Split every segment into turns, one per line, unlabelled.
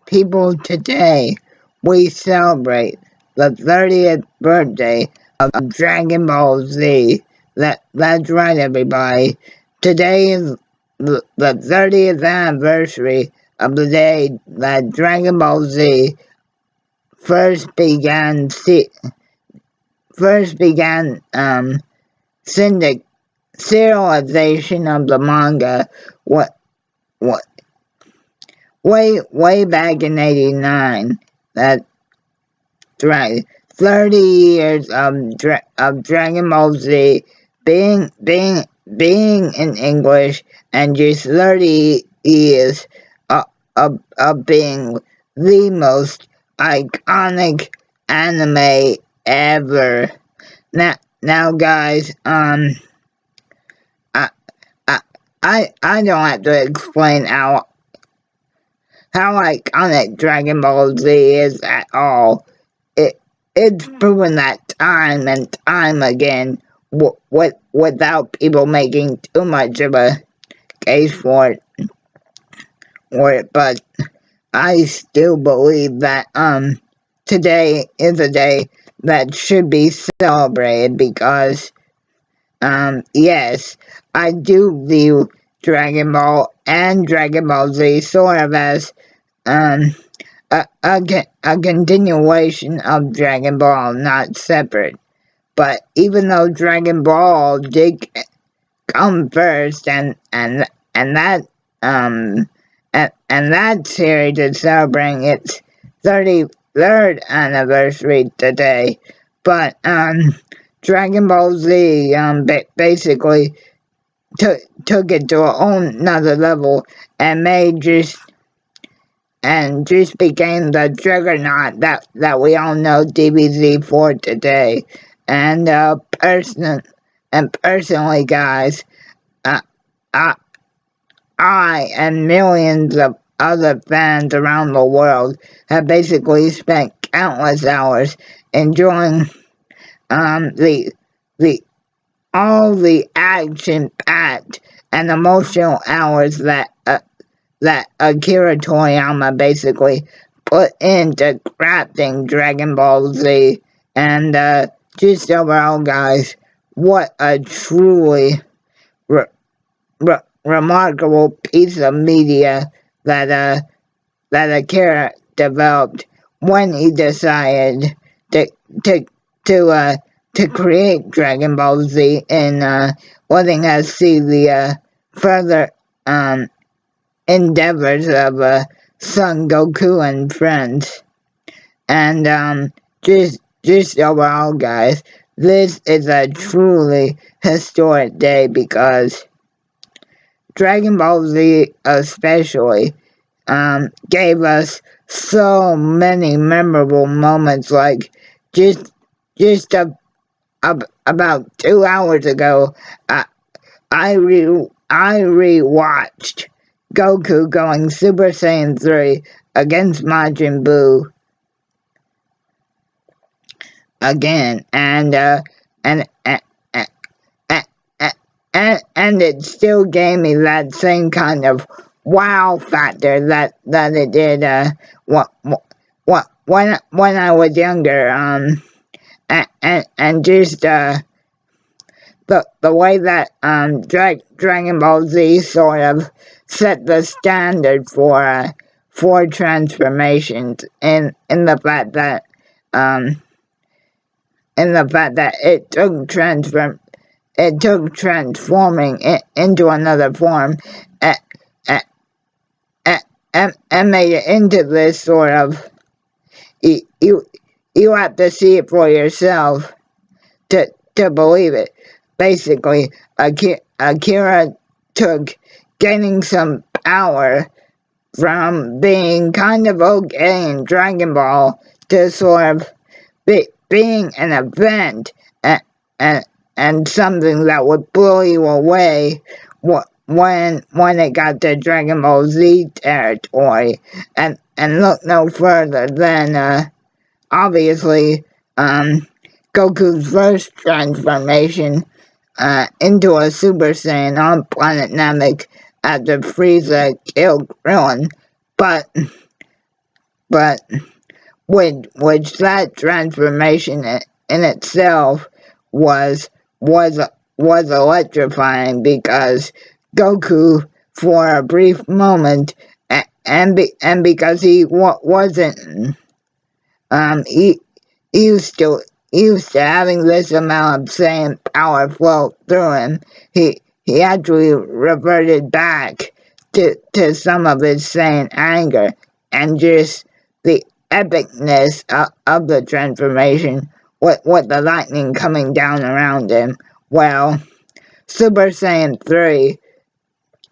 people, today we celebrate the 30th birthday of Dragon Ball Z. That's right, everybody. Today is the 30th anniversary of the day that Dragon Ball Z first began serialization of the manga. What way back in '89. That's right. 30 years of Dragon Ball Z being in English, and just 30 years of being the most iconic anime ever. Now guys, I don't have to explain how iconic Dragon Ball Z is at all. It's proven that time and time again without people making too much of a case for it, but I still believe that today is a day that should be celebrated because yes, I do view Dragon Ball and Dragon Ball Z sort of as a continuation of Dragon Ball, not separate. But even though Dragon Ball did come first, and that series is celebrating its 33rd anniversary today, but Dragon Ball Z basically took it to a whole nother level and just became the juggernaut that we all know DBZ for today. And personally, guys, I and millions of other fans around the world have basically spent countless hours enjoying all the action-packed and emotional hours that Akira Toriyama basically put into crafting Dragon Ball Z. And just overall, guys, what a truly remarkable piece of media that Akira developed when he decided to create Dragon Ball Z and letting us see the further endeavors of Son Goku and friends. And just overall, guys, this is a truly historic day because Dragon Ball Z especially gave us so many memorable moments. Like just about 2 hours ago, I rewatched Goku going Super Saiyan 3 against Majin Buu again, and it still gave me that same kind of wow factor that it did when I was younger, and just the way that Dragon Ball Z sort of set the standard for transformations in the fact that it took transforming into another form and made it into this sort of, you have to see it for yourself to believe it. Basically, Akira took gaining some power from being kind of okay in Dragon Ball to sort of being an event and something that would blow you away when it got to Dragon Ball Z territory. And look no further than obviously Goku's first transformation into a Super Saiyan on planet Namek after Frieza killed Krillin. But but which that transformation in itself was was was electrifying, because Goku, for a brief moment, and because he wasn't used to having this amount of Saiyan power flow through him, he actually reverted back to some of his Saiyan anger, and just the epicness of the transformation, with the lightning coming down around him. Well, Super Saiyan 3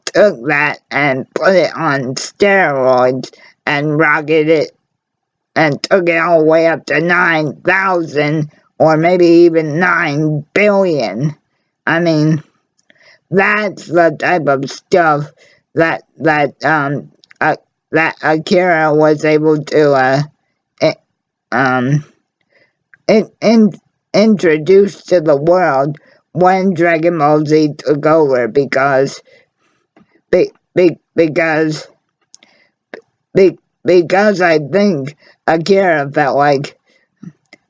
took that and put it on steroids and rocketed it and took it all the way up to 9,000, or maybe even 9 billion. I mean, that's the type of stuff that Akira was able to introduce to the world when Dragon Ball Z took over, because I think Akira felt like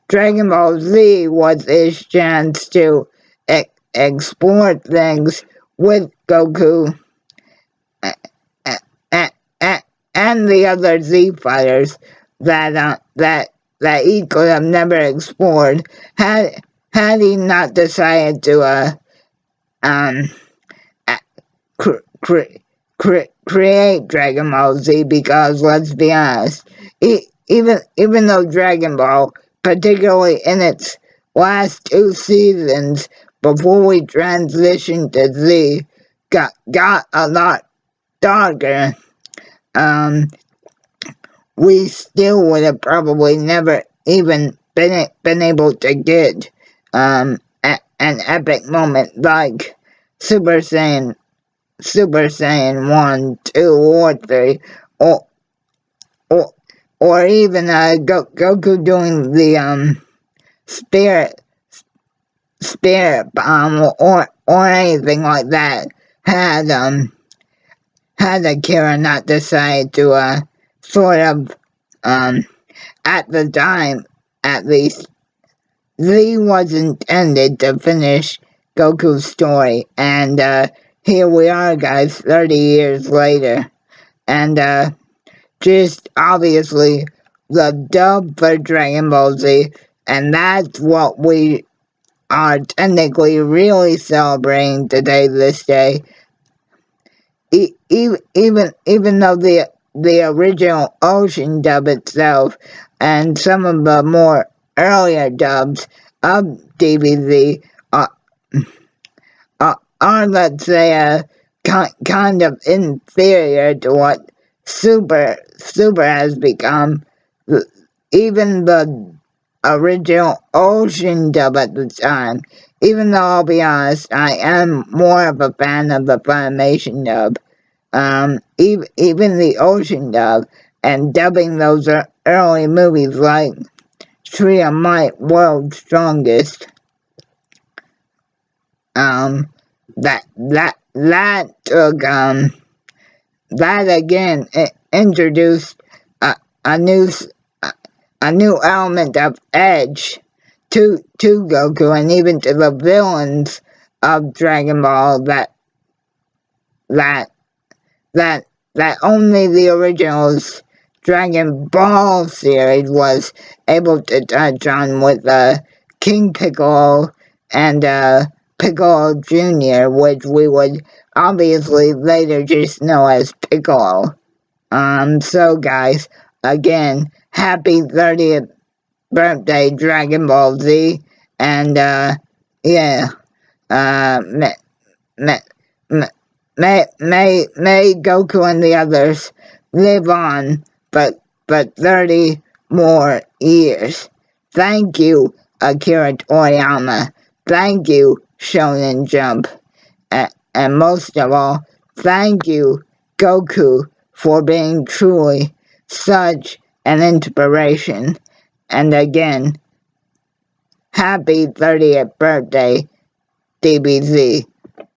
Dragon Ball Z was his chance to explore things with Goku and the other Z fighters that he could have never explored had he not decided to create Dragon Ball Z. Because let's be honest, even though Dragon Ball, particularly in its last 2 seasons before we transitioned to Z, got a lot darker, we still would have probably never even been able to get an epic moment like Super Saiyan 1, 2, or 3, or even Goku doing the spirit bomb, or anything like that, had Akira not decided to sort of at the time, at least, Z was intended to finish Goku's story, and here we are, guys, 30 years later, and just obviously the dub for Dragon Ball Z, and that's what we are technically really celebrating today, this day. Even though the original Ocean dub itself and some of the more earlier dubs of DBZ are, let's say, kind of inferior to what Super has become. Even the original Ocean dub at the time, even though I'll be honest, I am more of a fan of the Funimation dub. Even the Ocean dub, and dubbing those early movies like Tree of Might, World's Strongest, that took that again introduced a new element of edge to Goku, and even to the villains of Dragon Ball that only the original's Dragon Ball series was able to touch on, with King Piccolo and Piccolo Jr., which we would obviously later just know as Piccolo. So guys, again, happy 30th birthday, Dragon Ball Z, and yeah, may Goku and the others live on, but 30 more years. Thank you, Akira Toriyama. Thank you, Shonen Jump. And most of all, thank you, Goku, for being truly such an inspiration. And again, happy 30th birthday, DBZ.